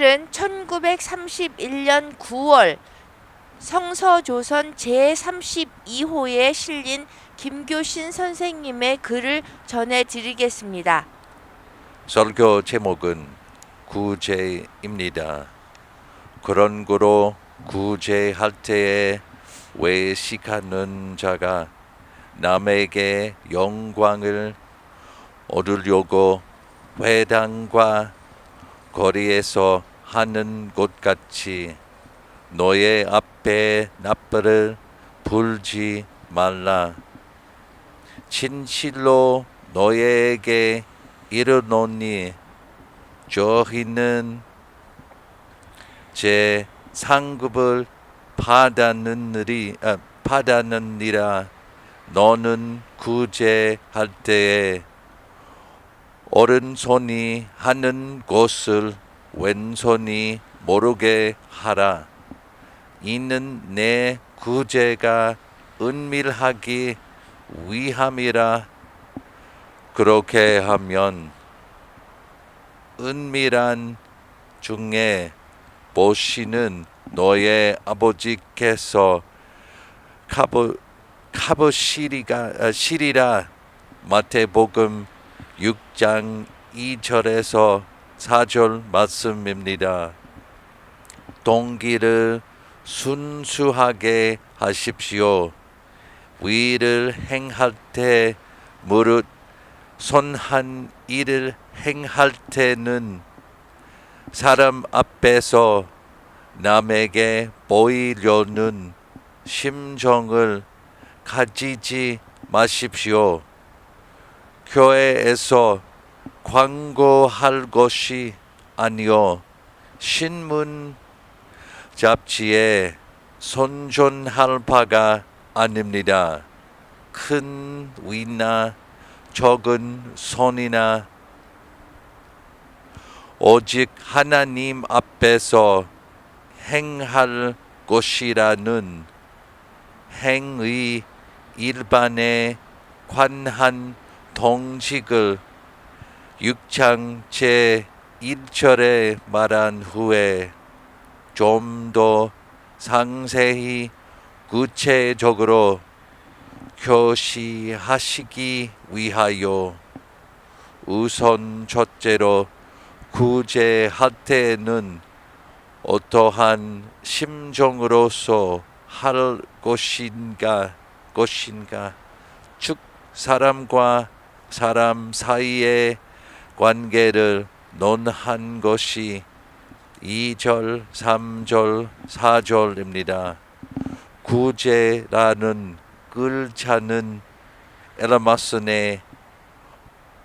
오늘은 1931년 9월 성서조선 제32호에 실린 김교신 선생님의 글을 전해드리겠습니다. 설교 제목은 구제입니다. 그런 구로 구제할 때에 외식하는 자가 남에게 영광을 얻으려고 회당과 거리에서 하는 것 같이 너의 앞에 나팔을 불지 말라. 진실로 너에게 이르노니 저희는 제 상급을 받았느니라. 너는 구제할 때에 오른손이 하는 것을 왼손이 모르게 하라. 이는 내 구제가 은밀하기 위함이라. 그렇게 하면 은밀한 중에 보시는 너의 아버지께서 갚으시리라. 마태복음 6장 2절에서 4절 말씀입니다. 동기를 순수하게 하십시오. 위를 행할 때 무릇 선한 일을 행할 때는 사람 앞에서 남에게 보이려는 심정을 가지지 마십시오. 교회에서 광고할 것이 아니요 신문 잡지에 선전할 바가 아닙니다. 큰 위나 적은 손이나 오직 하나님 앞에서 행할 것이라는 행의 일반에 관한 동직을 6장 제1절에 말한 후에 좀 더 상세히 구체적으로 교시하시기 위하여 우선 첫째로 구제할 때는 어떠한 심정으로서 할 것인가 즉 사람과 사람 사이의 관계를 논한 것이 2절, 3절, 4절입니다. 구제라는 글자는 엘라마슨의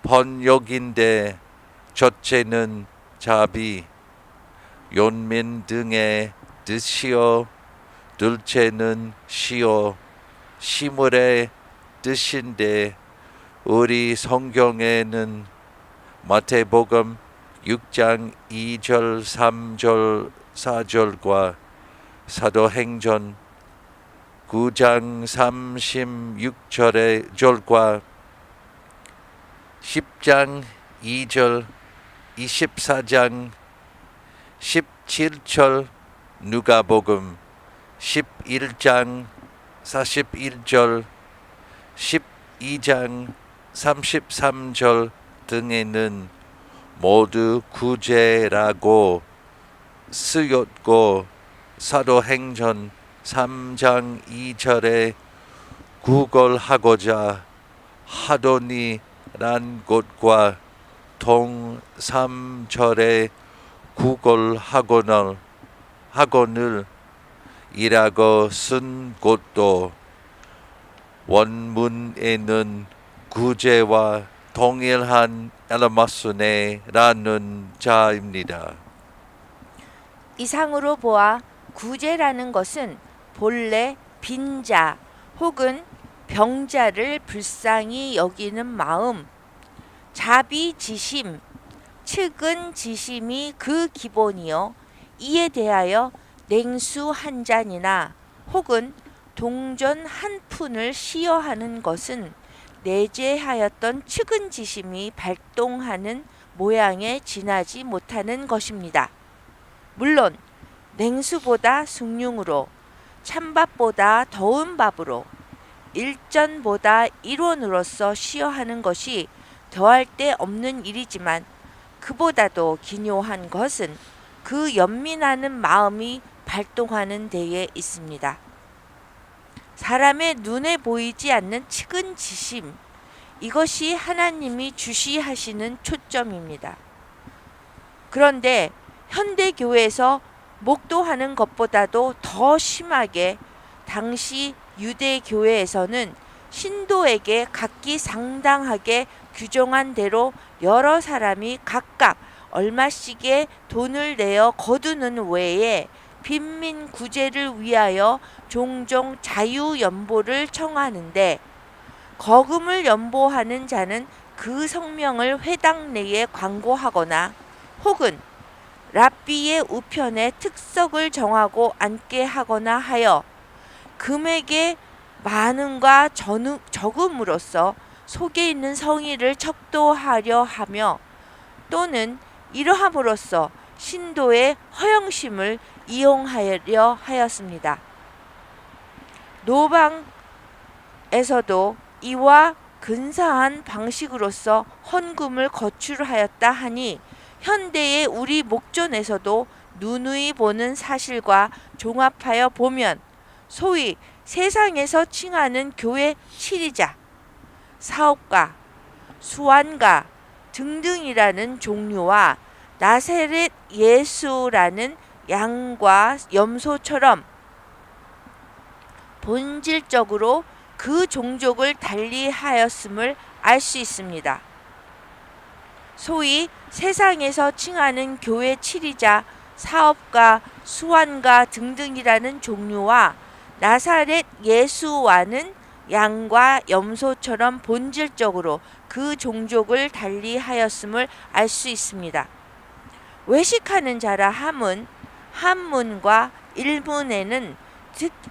번역인데 첫째는 자비, 연민 등의 뜻이요 둘째는 시요 시물의 뜻인데 우리 성경에는 마태복음 6장 2절 3절 4절과 사도행전 9장 36절과 10장 2절 24장 17절 누가복음 11장 41절 12장 33절 등에는 모두 구제라고 쓰였고 사도행전 3장 2절에 구걸하고자 하더니란 곳과 동 3절에 구걸하거늘 이라고 쓴 곳도 원문에는 구제와 동일한 엘라마스네라는 자입니다. 이상으로 보아 구제라는 것은 본래 빈자 혹은 병자를 불쌍히 여기는 마음, 자비지심, 측은지심이 그 기본이요 이에 대하여 냉수 한 잔이나 혹은 동전 한 푼을 시여하는 것은 내재하였던 측은지심이 발동하는 모양에 지나지 못하는 것입니다. 물론 냉수보다 숭늉으로, 찬밥보다 더운 밥으로, 일전보다 일원으로서 시어하는 것이 더할 데 없는 일이지만, 그보다도 기묘한 것은 그 연민하는 마음이 발동하는 데에 있습니다. 사람의 눈에 보이지 않는 측은지심, 이것이 하나님이 주시하시는 초점입니다. 그런데 현대교회에서 목도하는 것보다도 더 심하게 당시 유대교회에서는 신도에게 각기 상당하게 규정한 대로 여러 사람이 각각 얼마씩의 돈을 내어 거두는 외에 빈민 구제를 위하여 종종 자유연보를 청하는데, 거금을 연보하는 자는 그 성명을 회당 내에 광고하거나 혹은 랍비의 우편에 특석을 정하고 앉게 하거나 하여 금액의 많음과 적음으로써 속에 있는 성의를 척도하려 하며, 또는 이러함으로써 신도의 허영심을 이용하려 하였습니다. 노방에서도 이와 근사한 방식으로서 헌금을 거출하였다 하니, 현대의 우리 목전에서도 누누이 보는 사실과 종합하여 보면 소위 세상에서 칭하는 교회 치리자, 사업가, 수완가 등등이라는 종류와 나사렛 예수라는 양과 염소처럼 본질적으로 그 종족을 달리하였음을 알 수 있습니다. 소위 세상에서 칭하는 교회 치리자, 사업가, 수완가 등등이라는 종류와 나사렛 예수와는 양과 염소처럼 본질적으로 그 종족을 달리하였음을 알 수 있습니다. 외식하는 자라 함은 한문과 일문에는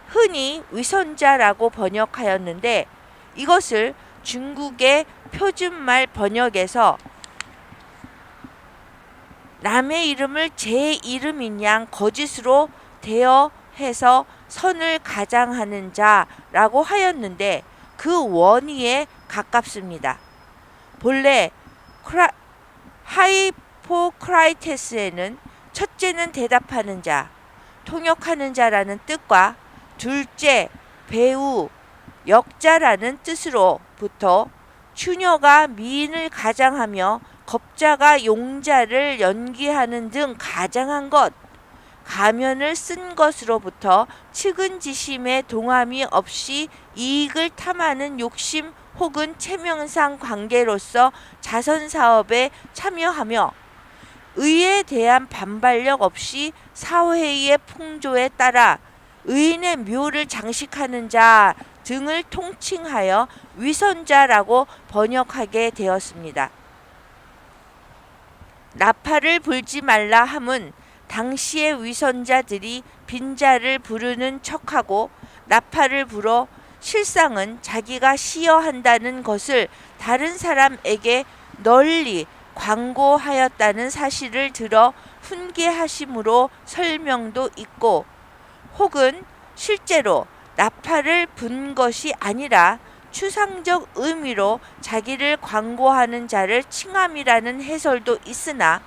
흔히 위선자라고 번역하였는데, 이것을 중국의 표준말 번역에서 남의 이름을 제 이름인 양 거짓으로 대여해서 선을 가장하는 자라고 하였는데, 그 원의에 가깝습니다. 본래 하이포크라이테스에는 첫째는 대답하는 자, 통역하는 자라는 뜻과 둘째, 배우, 역자라는 뜻으로부터 추녀가 미인을 가장하며 겁자가 용자를 연기하는 등 가장한 것, 가면을 쓴 것으로부터 측은지심에 동함이 없이 이익을 탐하는 욕심 혹은 체면상 관계로서 자선사업에 참여하며 의에 대한 반발력 없이 사회의 풍조에 따라 의인의 묘를 장식하는 자 등을 통칭하여 위선자라고 번역하게 되었습니다. 나팔을 불지 말라 함은 당시의 위선자들이 빈자를 부르는 척하고 나팔을 불어 실상은 자기가 시여한다는 것을 다른 사람에게 널리 광고하였다는 사실을 들어 훈계하심으로 설명도 있고, 혹은 실제로 나팔을 분 것이 아니라 추상적 의미로 자기를 광고하는 자를 칭함이라는 해설도 있으나,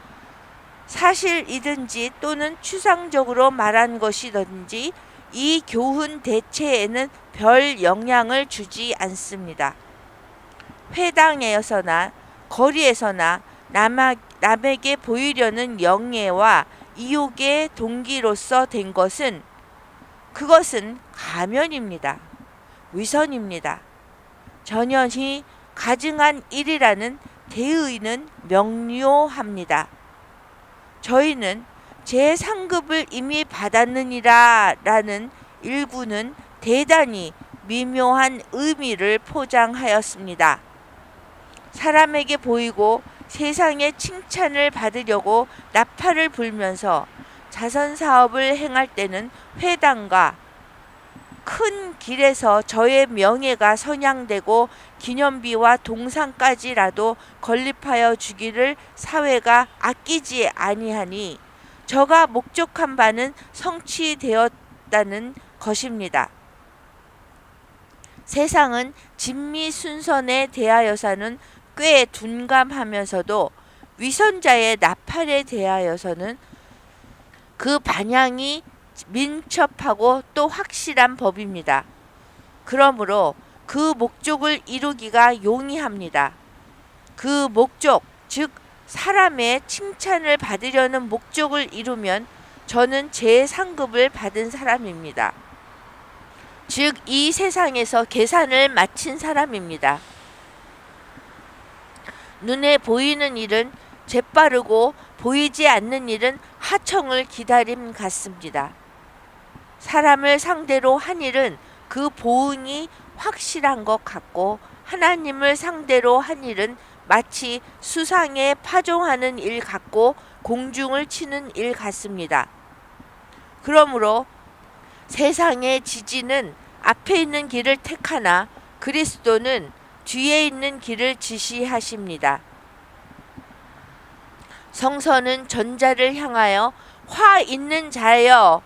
사실이든지 또는 추상적으로 말한 것이든지 이 교훈 대체에는 별 영향을 주지 않습니다. 회당에서나 거리에서나 남에게 보이려는 영예와 이욕의 동기로서 된 것은, 그것은 가면입니다. 위선입니다. 전연히 가증한 일이라는 대의는 명료합니다. 저희는 제3급을 이미 받았느니라 라는 일부는 대단히 미묘한 의미를 포장하였습니다. 사람에게 보이고 세상의 칭찬을 받으려고 나팔을 불면서 자선사업을 행할 때는 회당과 큰 길에서 저의 명예가 선양되고 기념비와 동상까지라도 건립하여 주기를 사회가 아끼지 아니하니, 저가 목적한 바는 성취되었다는 것입니다. 세상은 진미 순선에 대하여서는 꽤 둔감하면서도 위선자의 나팔에 대하여서는 그 반향이 민첩하고 또 확실한 법입니다. 그러므로 그 목적을 이루기가 용이합니다. 그 목적, 즉 사람의 칭찬을 받으려는 목적을 이루면 저는 제 상급을 받은 사람입니다. 즉 이 세상에서 계산을 마친 사람입니다. 눈에 보이는 일은 재빠르고 보이지 않는 일은 하청을 기다림 같습니다. 사람을 상대로 한 일은 그 보응이 확실한 것 같고 하나님을 상대로 한 일은 마치 수상에 파종하는 일 같고 공중을 치는 일 같습니다. 그러므로 세상의 지지는 앞에 있는 길을 택하나 그리스도는 뒤에 있는 길을 지시하십니다. 성서는 전자를 향하여 화 있는 자여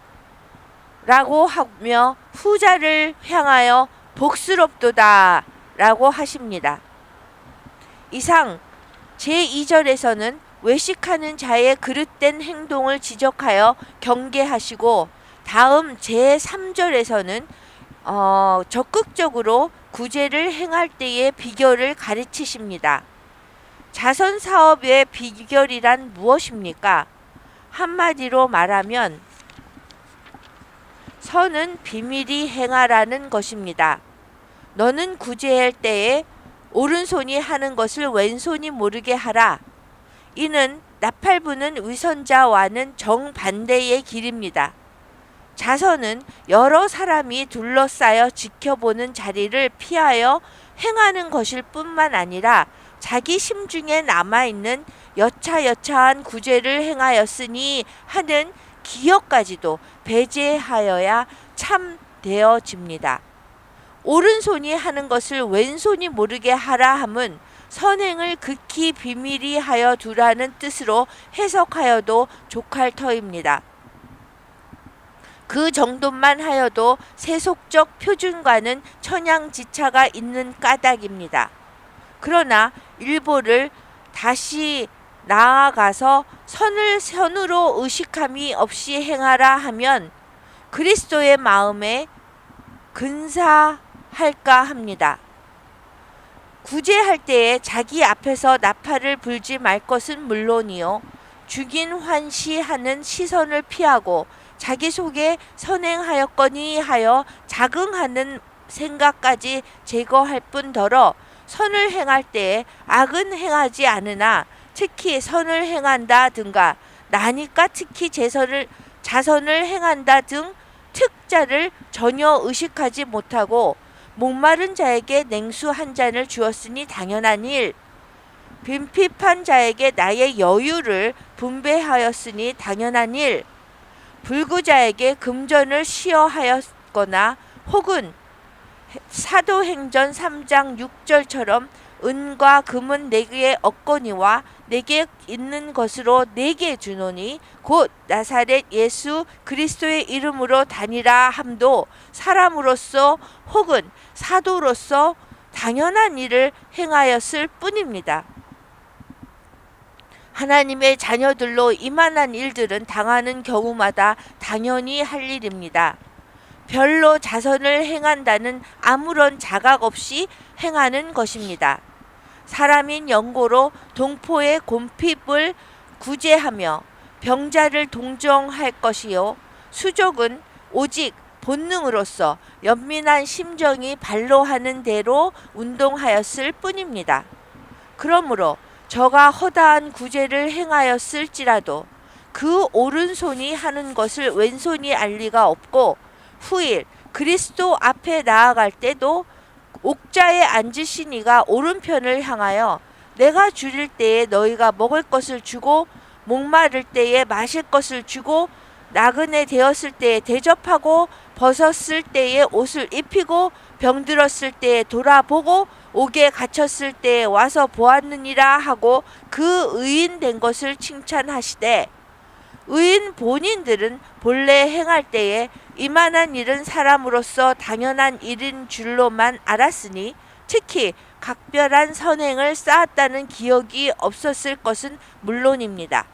라고 하며 후자를 향하여 복스럽도다 라고 하십니다. 이상 제2절에서는 외식하는 자의 그릇된 행동을 지적하여 경계하시고 다음 제3절에서는 적극적으로 구제를 행할 때의 비결을 가르치십니다. 자선 사업의 비결이란 무엇입니까? 한마디로 말하면 선은 비밀히 행하라는 것입니다. 너는 구제할 때에 오른손이 하는 것을 왼손이 모르게 하라. 이는 나팔 부는 위선자와는 정반대의 길입니다. 자선은 여러 사람이 둘러싸여 지켜보는 자리를 피하여 행하는 것일 뿐만 아니라 자기 심중에 남아있는 여차여차한 구제를 행하였으니 하는 기억까지도 배제하여야 참 되어집니다. 오른손이 하는 것을 왼손이 모르게 하라 함은 선행을 극히 비밀히 하여 두라는 뜻으로 해석하여도 족할 터입니다. 그 정도만 하여도 세속적 표준과는 천양지차가 있는 까닭입니다. 그러나 일보를 다시 나아가서 선을 선으로 의식함이 없이 행하라 하면 그리스도의 마음에 근사할까 합니다. 구제할 때에 자기 앞에서 나팔을 불지 말 것은 물론이요 죽인 환시하는 시선을 피하고 자기 속에 선행하였거니 하여 자긍하는 생각까지 제거할 뿐더러 선을 행할 때에 악은 행하지 않으나 특히 선을 행한다든가 나니까 특히 자선을 행한다 등 특자를 전혀 의식하지 못하고 목마른 자에게 냉수 한 잔을 주었으니 당연한 일, 빈핍한 자에게 나의 여유를 분배하였으니 당연한 일, 불구자에게 금전을 시어하였거나 혹은 사도행전 3장 6절처럼 은과 금은 내게 얻거니와 내게 있는 것으로 내게 주노니 곧 나사렛 예수 그리스도의 이름으로 다니라 함도 사람으로서 혹은 사도로서 당연한 일을 행하였을 뿐입니다. 하나님의 자녀들로 이만한 일들은 당하는 경우마다 당연히 할 일입니다. 별로 자선을 행한다는 아무런 자각 없이 행하는 것입니다. 사람인 연고로 동포의 곰핍을 구제하며 병자를 동정할 것이요 수족은 오직 본능으로서 연민한 심정이 발로하는 대로 운동하였을 뿐입니다. 그러므로 저가 허다한 구제를 행하였을지라도 그 오른손이 하는 것을 왼손이 알 리가 없고 후일 그리스도 앞에 나아갈 때도 옥자에 앉으신 이가 오른편을 향하여 내가 줄일 때에 너희가 먹을 것을 주고 목마를 때에 마실 것을 주고 나그네 되었을 때에 대접하고 벗었을 때에 옷을 입히고 병들었을 때에 돌아보고 옥에 갇혔을 때에 와서 보았느니라 하고 그 의인된 것을 칭찬하시되 의인 본인들은 본래 행할 때에 이만한 일은 사람으로서 당연한 일인 줄로만 알았으니 특히 각별한 선행을 쌓았다는 기억이 없었을 것은 물론입니다.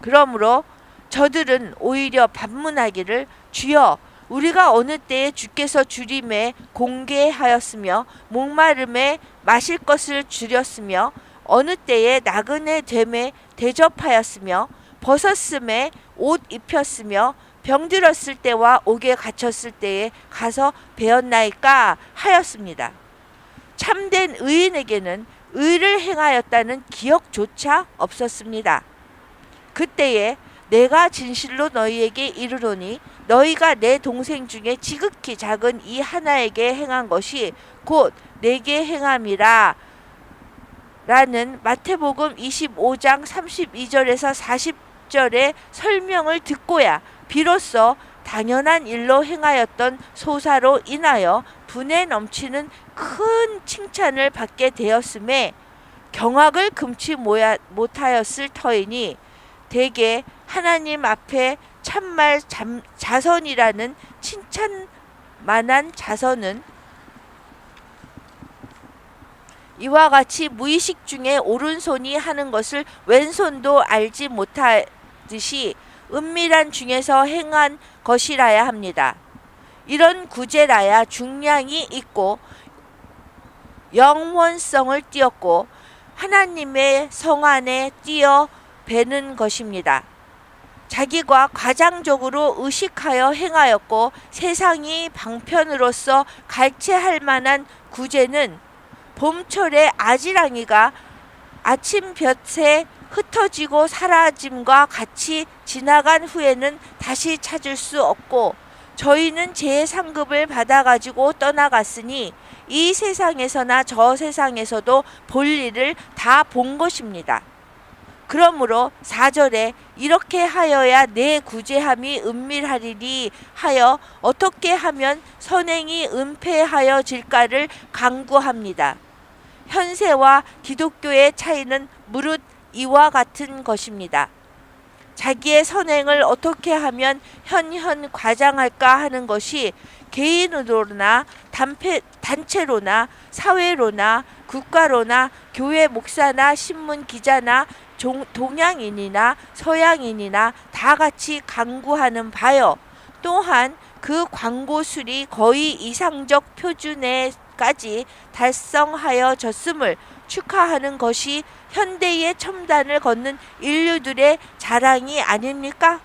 그러므로 저들은 오히려 반문하기를 주여 우리가 어느 때에 주께서 주림에 공개하였으며 목마름에 마실 것을 주렸으며 어느 때에 나그네 됨에 대접하였으며 벗었음에 옷 입혔으며 병들었을 때와 옥에 갇혔을 때에 가서 배웠나이까 하였습니다. 참된 의인에게는 의를 행하였다는 기억조차 없었습니다. 그때에 내가 진실로 너희에게 이르노니 너희가 내 동생 중에 지극히 작은 이 하나에게 행한 것이 곧 내게 행함이라 라는 마태복음 25장 32절에서 40절의 설명을 듣고야 비로소 당연한 일로 행하였던 소사로 인하여 분에 넘치는 큰 칭찬을 받게 되었음에 경악을 금치 못하였을 터이니 대개 하나님 앞에 참말 자선이라는 칭찬만한 자선은 이와 같이 무의식 중에 오른손이 하는 것을 왼손도 알지 못하듯이 은밀한 중에서 행한 것이라야 합니다. 이런 구제라야 중량이 있고 영원성을 띄었고 하나님의 성 안에 띄어 배는 것입니다. 자기가 과장적으로 의식하여 행하였고 세상이 방편으로서 갈채할 만한 구제는 봄철의 아지랑이가 아침볕에 흩어지고 사라짐과 같이 지나간 후에는 다시 찾을 수 없고 저희는 제 상급을 받아가지고 떠나갔으니 이 세상에서나 저 세상에서도 볼 일을 다 본 것입니다. 그러므로 4절에 이렇게 하여야 내 구제함이 은밀하리니 하여 어떻게 하면 선행이 은폐하여질까를 강구합니다. 현세와 기독교의 차이는 무릇 이와 같은 것입니다. 자기의 선행을 어떻게 하면 현현 과장할까 하는 것이 개인으로나 단체로나 사회로나 국가로나 교회 목사나 신문 기자나 동양인이나 서양인이나 다 같이 강구하는 바요. 또한 그 광고술이 거의 이상적 표준에까지 달성하여졌음을 축하하는 것이 현대의 첨단을 걷는 인류들의 자랑이 아닙니까?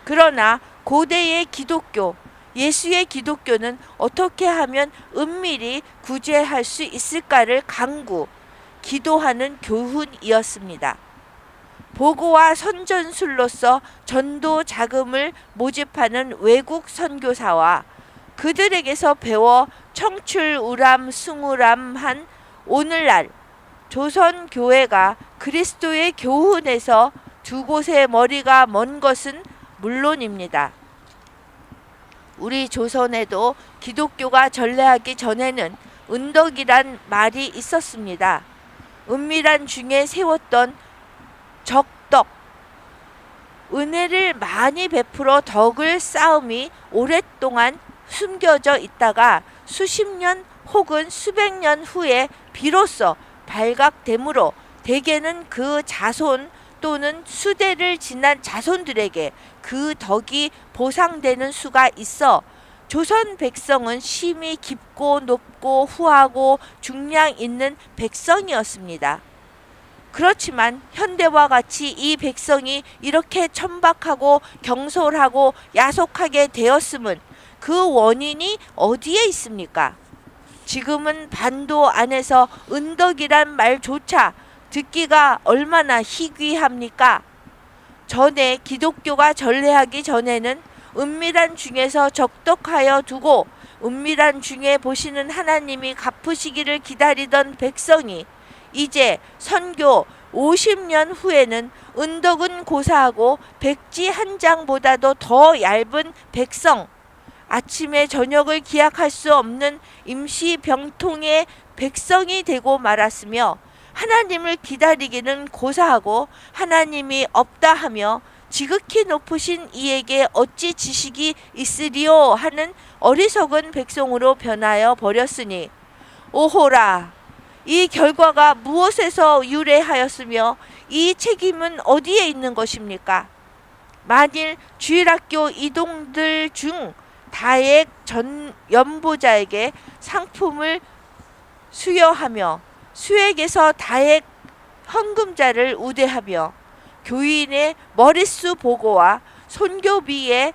그러나 고대의 기독교, 예수의 기독교는 어떻게 하면 은밀히 구제할 수 있을까를 기도하는 교훈이었습니다. 보고와 선전술로서 전도 자금을 모집하는 외국 선교사와 그들에게서 배워 청출우람승우람한 오늘날 조선 교회가 그리스도의 교훈에서 두 곳의 머리가 먼 것은 물론입니다. 우리 조선에도 기독교가 전래하기 전에는 은덕이란 말이 있었습니다. 은밀한 중에 세웠던 적덕, 은혜를 많이 베풀어 덕을 쌓음이 오랫동안 숨겨져 있다가 수십 년 혹은 수백 년 후에 비로소 발각되므로 대개는 그 자손 또는 수대를 지난 자손들에게 그 덕이 보상되는 수가 있어 조선 백성은 심히 깊고 높고 후하고 중량 있는 백성이었습니다. 그렇지만 현대와 같이 이 백성이 이렇게 천박하고 경솔하고 야속하게 되었음은 그 원인이 어디에 있습니까? 지금은 반도 안에서 은덕이란 말조차 듣기가 얼마나 희귀합니까? 전에 기독교가 전래하기 전에는 은밀한 중에서 적덕하여 두고 은밀한 중에 보시는 하나님이 갚으시기를 기다리던 백성이 이제 선교 50년 후에는 은덕은 고사하고 백지 한 장보다도 더 얇은 백성, 아침에 저녁을 기약할 수 없는 임시 병통의 백성이 되고 말았으며 하나님을 기다리기는 고사하고 하나님이 없다 하며 지극히 높으신 이에게 어찌 지식이 있으리요 하는 어리석은 백성으로 변하여 버렸으니 오호라 이 결과가 무엇에서 유래하였으며 이 책임은 어디에 있는 것입니까? 만일 주일학교 이동들 중 다액 전 연보자에게 상품을 수여하며 수액에서 다액 헌금자를 우대하며 교인의 머릿수 보고와 손교비의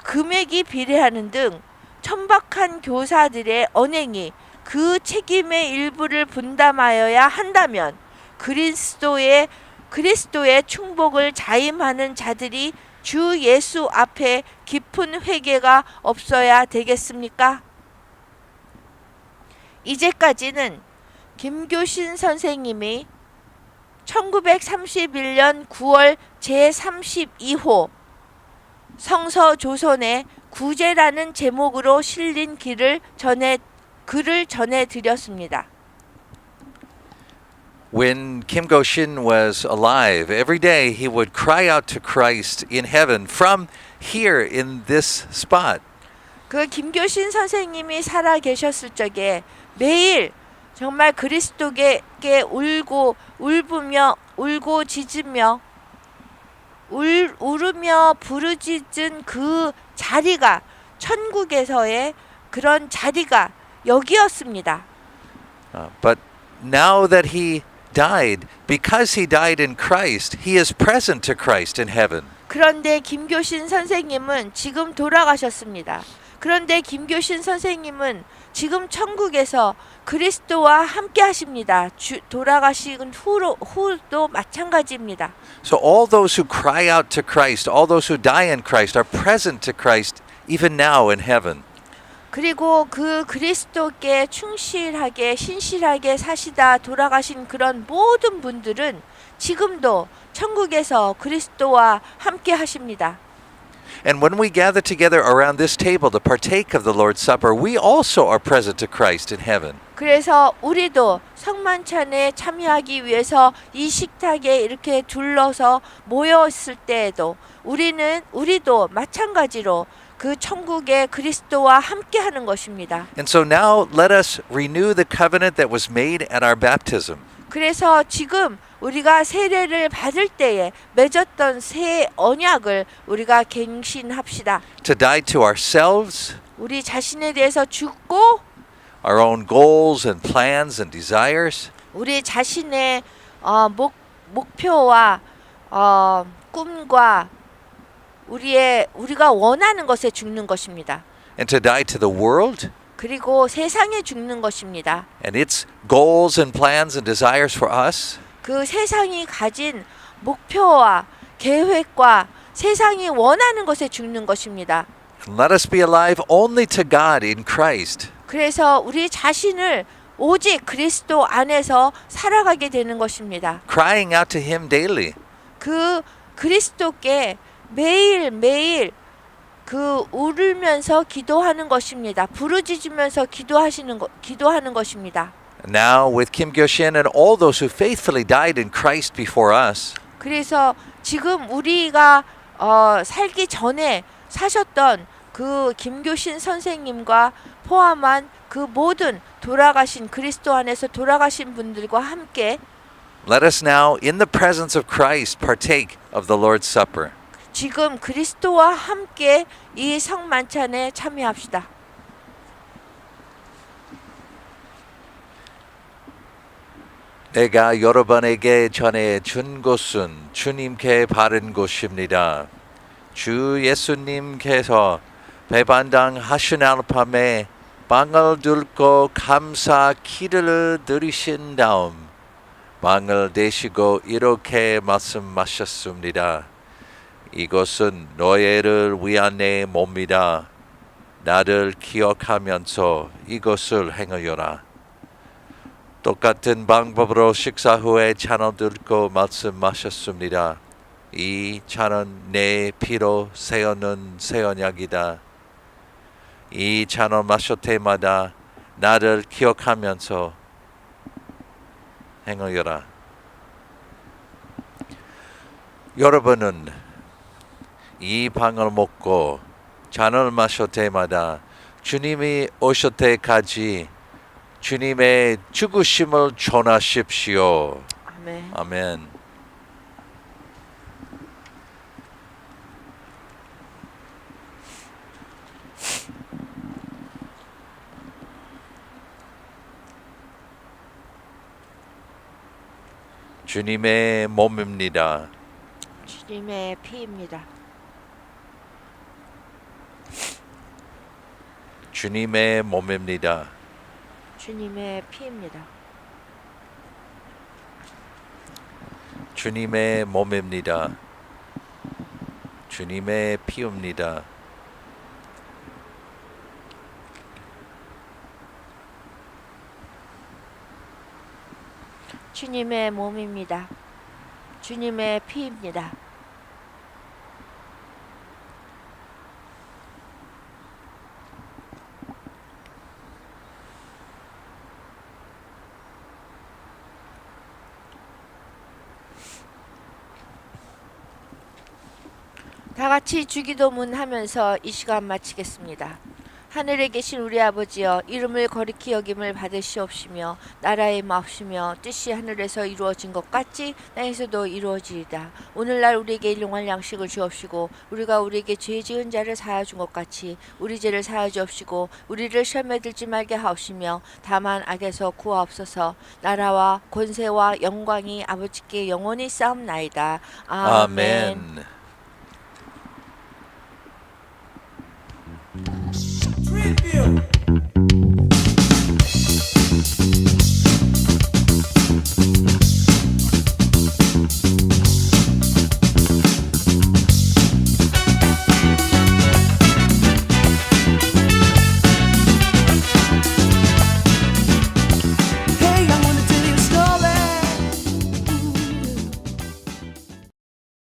금액이 비례하는 등 천박한 교사들의 언행이 그 책임의 일부를 분담하여야 한다면 그리스도의 충복을 자임하는 자들이 주 예수 앞에 깊은 회개가 없어야 되겠습니까? 이제까지는 김교신 선생님이 1931년 9월 제32호 성서조선의 구제라는 제목으로 실린 글을 전해드렸습니다. When Kim Go-shin was alive, every day he would cry out to Christ in heaven from here in this spot. 그 김교신 선생님이 살아 계셨을 적에 매일 정말 그리스도께 울고 짖으며 울으며 부르짖은 그 자리가 천국에서의 그런 자리가 여기였습니다. But now that he died, because he died in Christ, he is present to Christ in heaven. 그런데 김교신 선생님은 지금 돌아가셨습니다. 그런데 김교신 선생님은 지금 천국에서 그리스도와 함께 하십니다. 돌아가신 후도 마찬가지입니다. So all those who cry out to Christ, all those who die in Christ are present to Christ even now in heaven. 그리고 그 그리스도께 충실하게 신실하게 사시다 돌아가신 그런 모든 분들은 지금도 천국에서 그리스도와 함께 하십니다. And when we gather together around this table to partake of the Lord's Supper, we also are present to Christ in heaven. 그래서 우리도 성만찬에 참여하기 위해서 이 식탁에 이렇게 둘러서 모여 있을 때에도 우리도 마찬가지로 그 천국의 그리스도와 함께 하는 것입니다. And so now let us renew the covenant that was made at our baptism. 그래서 지금 우리가 세례를 받을 때에 맺었던 새 언약을 우리가 갱신합시다. To die to ourselves, 우리 자신에 대해서 죽고 our own goals and plans and desires, 우리 자신의 목표와 꿈과 우리가 원하는 것에 죽는 것입니다. and to die to the world 그리고 세상에 죽는 것입니다. and its goals and plans and desires for us. 그 세상이 가진 목표와 계획과 세상이 원하는 것에 죽는 것입니다. And let us be alive only to God in Christ. 그래서 우리 자신을 오직 그리스도 안에서 살아가게 되는 것입니다. Crying out to Him daily. 그 그리스도께 매일매일 그 울면서 기도하는 것입니다. 부르짖으면서 기도하는 것입니다. Now with Kim Gyo-shin and all those who faithfully died in Christ before us, 그래서 지금 우리가 살기 전에 사셨던 그 김교신 선생님과 포함한 그 모든 돌아가신 그리스도 안에서 돌아가신 분들과 함께 let us now in the presence of Christ partake of the Lord's Supper. 지금 그리스도와 함께 이 성만찬에 참여합시다. 내가 여러분에게 전해 준 것은 주님께 바른 것입니다. 주 예수님께서 배반당 하신 밤에 빵을 들고 감사 기도를 드리신 다음 빵을 대시고 이렇게 말씀하셨습니다. 이것은 너희를 위한 내 몸이다. 나를 기억하면서 이것을 행하여라. 똑같은 방법으로 식사 후에 잔을 들고 말씀하셨습니다. 이 잔은 내 피로 세우는 새 언약이다. 이 잔을 마실 때마다 나를 기억하면서 행하여라. 여러분은 이 빵을 먹고 잔을 마실 때마다 주님이 오실 때까지 주님의 죽으심을 전하십시오. 아멘. 아멘. 주님의 몸입니다. 주님의 피입니다. 주님의 몸입니다. 주님의 피입니다. 주님의 몸입니다. 주님의 피입니다. 주님의 몸입니다. 주님의 피입니다. 다 같이 주기도문 하면서 이 시간 마치겠습니다. 하늘에 계신 우리 아버지여, 이름을 거룩히 여김을 받으시옵시며 나라의 마옵시며 뜻이 하늘에서 이루어진 것 같이 땅에서도 이루어지이다. 오늘날 우리에게 일용할 양식을 주옵시고 우리가 우리에게 죄 지은 자를 사하여 준 것 같이 우리 죄를 사하여 주옵시고 우리를 시험에 들지 말게 하옵시며 다만 악에서 구하옵소서. 나라와 권세와 영광이 아버지께 영원히 쌓옵나이다. 아멘. 아멘.